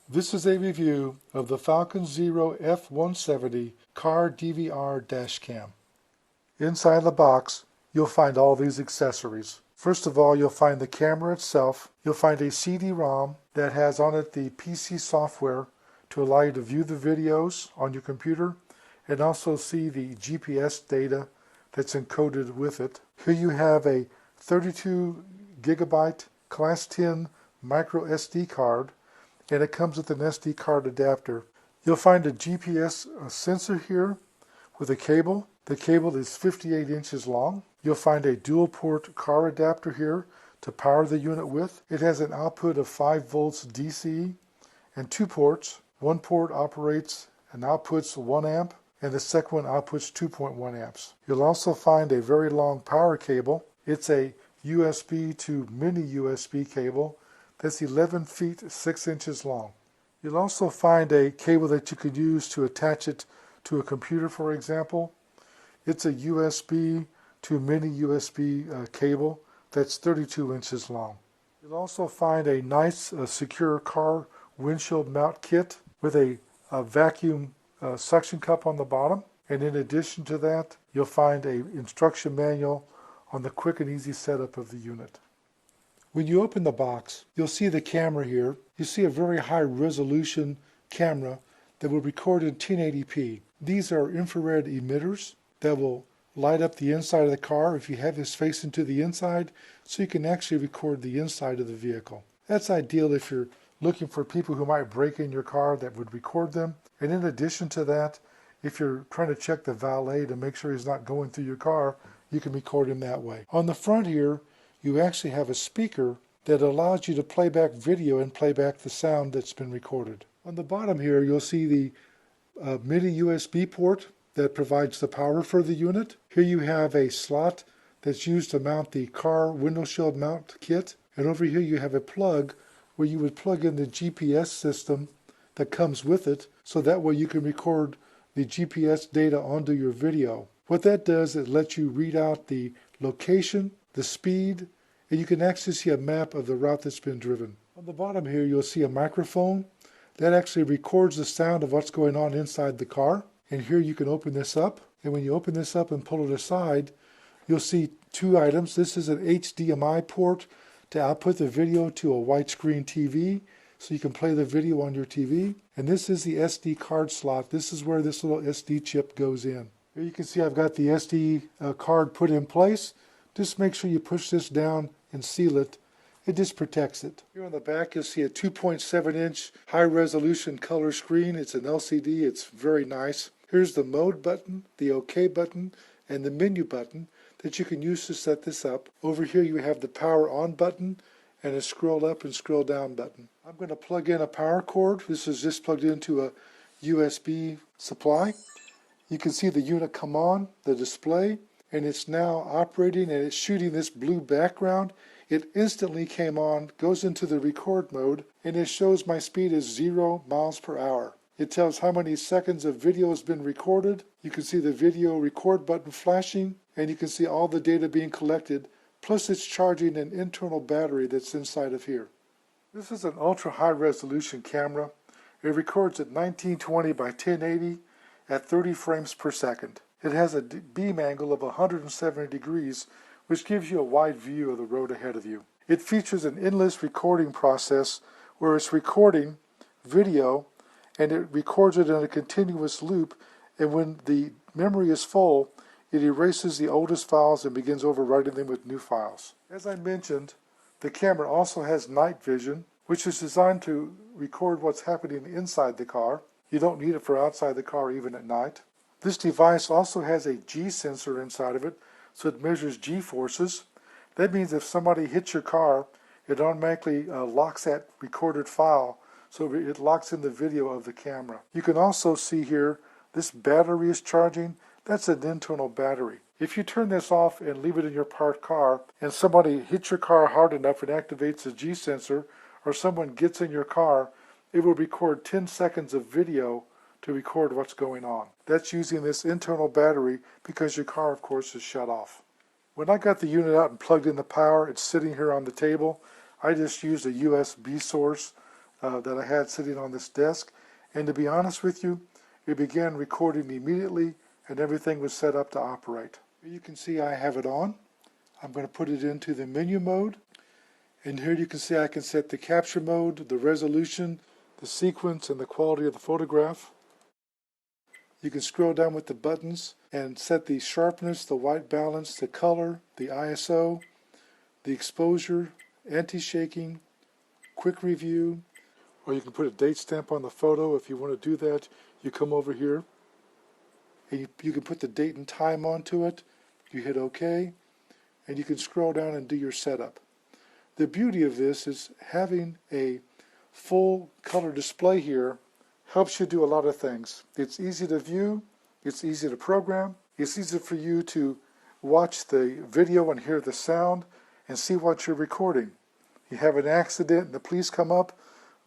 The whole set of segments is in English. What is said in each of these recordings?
This is a review of the Falcon Zero F170 car DVR Dashcam. Inside the box, you'll find all these accessories. First of all, you'll find the camera itself. You'll find a CD-ROM that has on it the PC software to allow you to view the videos on your computer and also see the GPS data that's encoded with it. Here you have a 32 gigabyte Class 10 micro SD card, and it comes with an SD card adapter. You'll find a GPS sensor here with a cable. The cable is 58 inches long. You'll find a dual port car adapter here to power the unit with. It has an output of 5 volts DC and 2 ports. One port operates and outputs 1 amp, and the second one outputs 2.1 amps. You'll also find a very long power cable. It's a USB to mini USB cable that's 11 feet 6 inches long. You'll also find a cable that you could use to attach it to a computer, for example. It's a USB to mini USB cable that's 32 inches long. You'll also find a nice secure car windshield mount kit with a vacuum suction cup on the bottom. And in addition to that, you'll find an instruction manual on the quick and easy setup of the unit. When you open the box, you'll see the camera here. You see a very high resolution camera that will record in 1080p. These are infrared emitters that will light up the inside of the car if you have this facing to the inside, so you can actually record the inside of the vehicle. That's ideal if you're looking for people who might break in your car that would record them. And in addition to that, if you're trying to check the valet to make sure he's not going through your car, you can record him that way. On the front here, you actually have a speaker that allows you to play back video and play back the sound that's been recorded. On the bottom here, you'll see the mini USB port that provides the power for the unit. Here you have a slot that's used to mount the car window shield mount kit. And over here you have a plug where you would plug in the GPS system that comes with it, so that way you can record the GPS data onto your video. What that does, it lets you read out the location, the speed, and you can actually see a map of the route that's been driven. On the bottom here, you'll see a microphone that actually records the sound of what's going on inside the car. And here you can open this up, and when you open this up and pull it aside, you'll see 2 items. This is an HDMI port to output the video to a widescreen TV, so you can play the video on your TV. And this is the SD card slot. This is where this little SD chip goes in. Here you can see I've got the SD card put in place. Just make sure you push this down and seal it. It just protects it. Here on the back you'll see a 2.7 inch high resolution color screen. It's an LCD. It's very nice. Here's the mode button, the OK button, and the menu button that you can use to set this up. Over here you have the power on button and a scroll up and scroll down button. I'm going to plug in a power cord. This is just plugged into a USB supply. You can see the unit come on, the display, and it's now operating and it's shooting this blue background. It instantly came on, goes into the record mode, and it shows my speed is 0 miles per hour. It tells how many seconds of video has been recorded. You can see the video record button flashing, and you can see all the data being collected, plus it's charging an internal battery that's inside of here. This is an ultra high resolution camera. It records at 1920 by 1080 at 30 frames per second. It has a beam angle of 170 degrees, which gives you a wide view of the road ahead of you. It features an endless recording process where it's recording video and it records it in a continuous loop, and when the memory is full, it erases the oldest files and begins overwriting them with new files. As I mentioned, the camera also has night vision, which is designed to record what's happening inside the car. You don't need it for outside the car even at night. This device also has a G sensor inside of it, so it measures G forces. That means if somebody hits your car, it automatically locks that recorded file, so it locks in the video of the camera. You can also see here, this battery is charging. That's an internal battery. If you turn this off and leave it in your parked car, and somebody hits your car hard enough and activates the G sensor, or someone gets in your car, it will record 10 seconds of video to record what's going on. That's using this internal battery because your car, of course, is shut off. When I got the unit out and plugged in the power, it's sitting here on the table. I just used a USB source that I had sitting on this desk. And to be honest with you, it began recording immediately and everything was set up to operate. Here you can see I have it on. I'm going to put it into the menu mode. And here you can see I can set the capture mode, the resolution, the sequence, and the quality of the photograph. You can scroll down with the buttons and set the sharpness, the white balance, the color, the ISO, the exposure, anti-shaking, quick review, or you can put a date stamp on the photo. If you want to do that, you come over here and you can put the date and time onto it. You hit OK, and you can scroll down and do your setup. The beauty of this is having a full color display here helps you do a lot of things. It's easy to view, it's easy to program, it's easy for you to watch the video and hear the sound and see what you're recording. You have an accident and the police come up,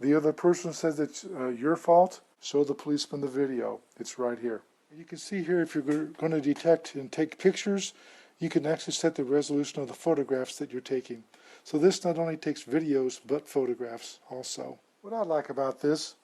the other person says it's your fault, show the policeman the video. It's right here. You can see here if you're going to detect and take pictures, you can actually set the resolution of the photographs that you're taking. So this not only takes videos, but photographs also. What I like about this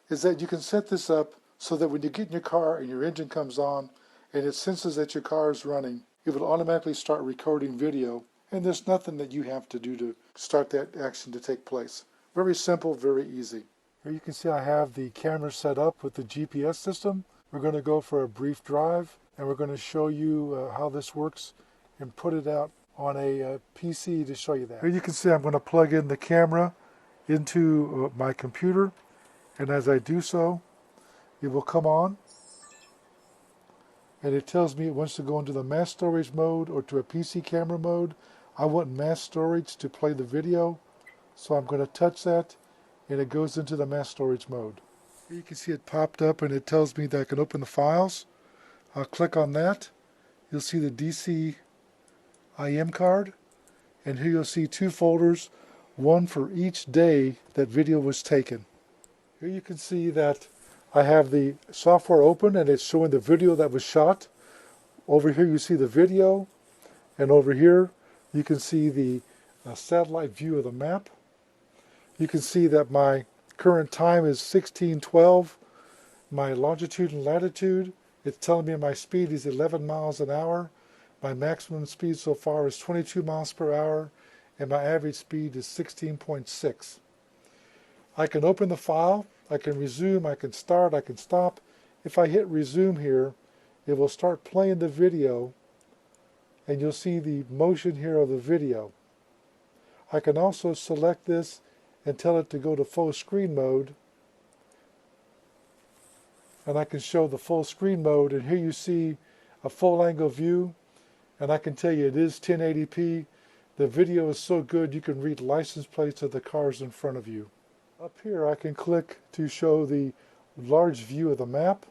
is that you can set this up so that when you get in your car and your engine comes on and it senses that your car is running, it will automatically start recording video, and there's nothing that you have to do to start that action to take place. Very simple, very easy. Here you can see I have the camera set up with the GPS system. We're going to go for a brief drive and we're going to show you how this works and put it out on a PC to show you that. Here you can see I'm going to plug in the camera into my computer, and as I do so, it will come on and it tells me it wants to go into the mass storage mode or to a PC camera mode. I want mass storage to play the video, so I'm going to touch that and it goes into the mass storage mode. Here you can see it popped up and it tells me that I can open the files. I'll click on that. You'll see the DC IM card, and here you'll see two folders, one for each day that video was taken. Here you can see that I have the software open and it's showing the video that was shot. Over here you see the video, and over here you can see the satellite view of the map. You can see that my current time is 16:12. My longitude and latitude, it's telling me my speed is 11 miles an hour. My maximum speed so far is 22 miles per hour, and my average speed is 16.6. I can open the file, I can resume, I can start, I can stop. If I hit resume here, it will start playing the video, and you'll see the motion here of the video. I can also select this and tell it to go to full screen mode, and I can show the full screen mode, and here you see a full angle view, and I can tell you it is 1080p. The video is so good you can read license plates of the cars in front of you. Up here I can click to show the large view of the map.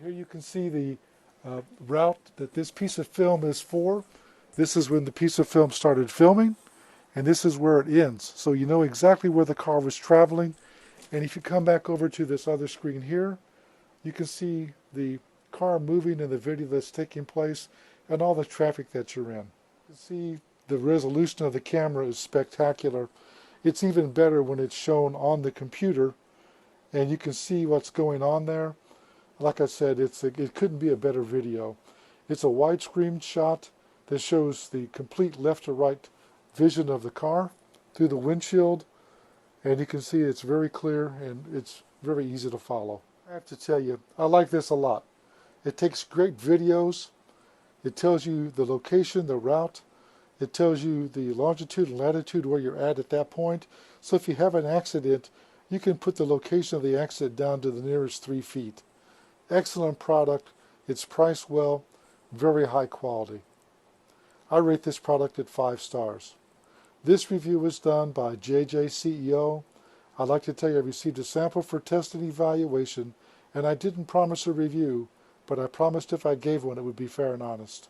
Here you can see the route that this piece of film is for. This is when the piece of film started filming, and this is where it ends. So you know exactly where the car was traveling. And if you come back over to this other screen here, you can see the car moving in the video that's taking place and all the traffic that you're in. You can see the resolution of the camera is spectacular. It's even better when it's shown on the computer and you can see what's going on there. Like I said, it couldn't be a better video. It's a widescreen shot that shows the complete left to right vision of the car through the windshield, and you can see it's very clear and it's very easy to follow. I have to tell you, I like this a lot. It takes great videos. It tells you the location, the route. It tells you the longitude and latitude where you're at that point. So if you have an accident, you can put the location of the accident down to the nearest 3 feet. Excellent product. It's priced well, very high quality. I rate this product at 5 stars. This review was done by JJ CEO. I'd like to tell you I received a sample for test and evaluation, and I didn't promise a review, but I promised if I gave one it would be fair and honest.